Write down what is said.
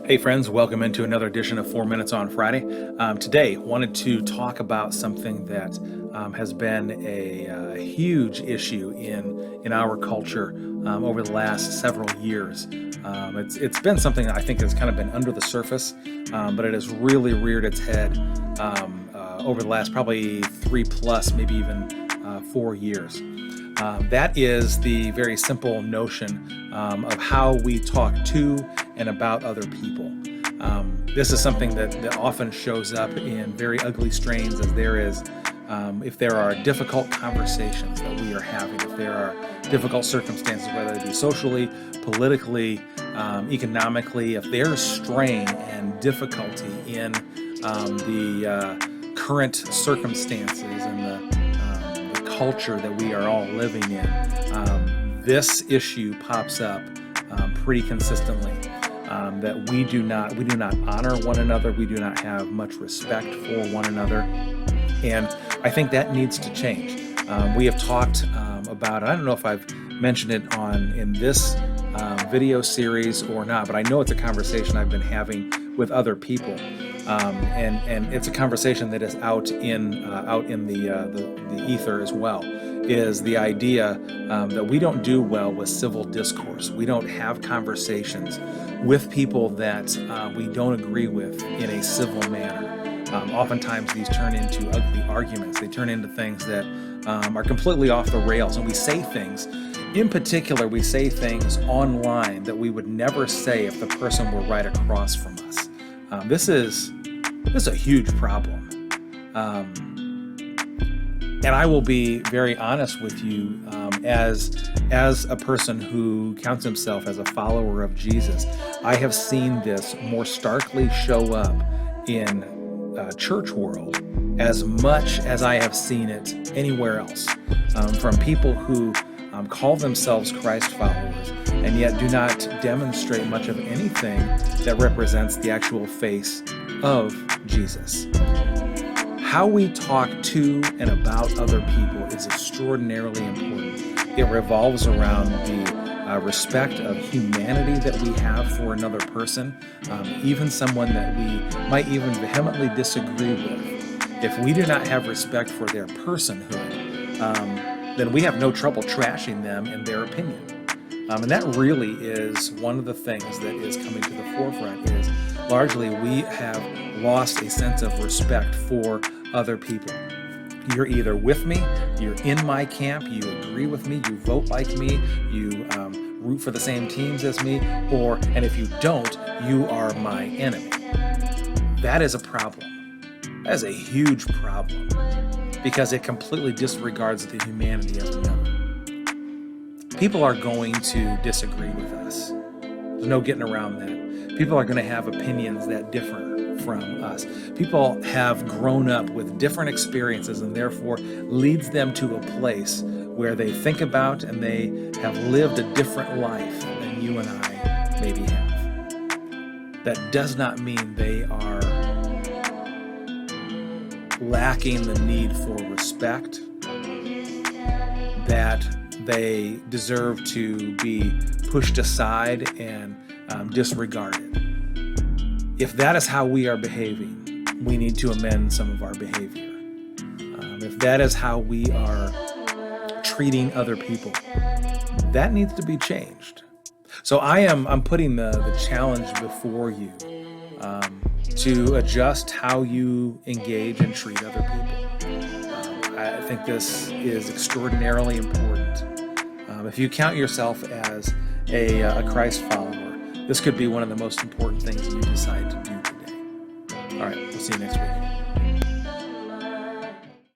Hey friends, welcome into another edition of 4 Minutes on Friday. Today, wanted to talk about something that has been a huge issue in our culture over the last several years. It's been something that I think has kind of been under the surface, but it has really reared its head over the last probably 3 plus, maybe even 4 years. That is the very simple notion of how we talk to and about other people. This is something that often shows up in very ugly strains, as there is if there are difficult conversations that we are having, if there are difficult circumstances, whether it be socially, politically, economically, if there's strain and difficulty in the current circumstances and the culture that we are all living in, this issue pops up pretty consistently. That we do not honor one another. We do not have much respect for one another, and I think that needs to change. We have talked about it. I don't know if I've mentioned it in this video series or not, but I know it's a conversation I've been having with other people, and it's a conversation that is out in the ether as well. Is the idea that we don't do well with civil discourse. We don't have conversations with people that we don't agree with in a civil manner. Oftentimes these turn into ugly arguments. They turn into things that are completely off the rails, and we say things. In particular, we say things online that we would never say if the person were right across from us. This is a huge problem. And I will be very honest with you, as a person who counts himself as a follower of Jesus, I have seen this more starkly show up in church world as much as I have seen it anywhere else, from people who call themselves Christ followers and yet do not demonstrate much of anything that represents the actual face of Jesus. How we talk to and about other people is extraordinarily important. It revolves around the respect of humanity that we have for another person, even someone that we might even vehemently disagree with. If we do not have respect for their personhood, then we have no trouble trashing them and their opinion. And that really is one of the things that is coming to the forefront, is largely we have lost a sense of respect for other people. You're either with me, you're in my camp, you agree with me, you vote like me, you root for the same teams as me, and if you don't, you are my enemy. That is a problem. That is a huge problem, because it completely disregards the humanity of another. People are going to disagree with us. There's no getting around that. People are going to have opinions that differ from us. People have grown up with different experiences, and therefore leads them to a place where they think about and they have lived a different life than you and I maybe have. That does not mean they are lacking the need for respect, that they deserve to be pushed aside and disregarded. If that is how we are behaving, we need to amend some of our behavior. If that is how we are treating other people, that needs to be changed. So I'm putting the challenge before you to adjust how you engage and treat other people. I think this is extraordinarily important. If you count yourself as a Christ follower, this could be one of the most important things you decide to do today. All right, we'll see you next week.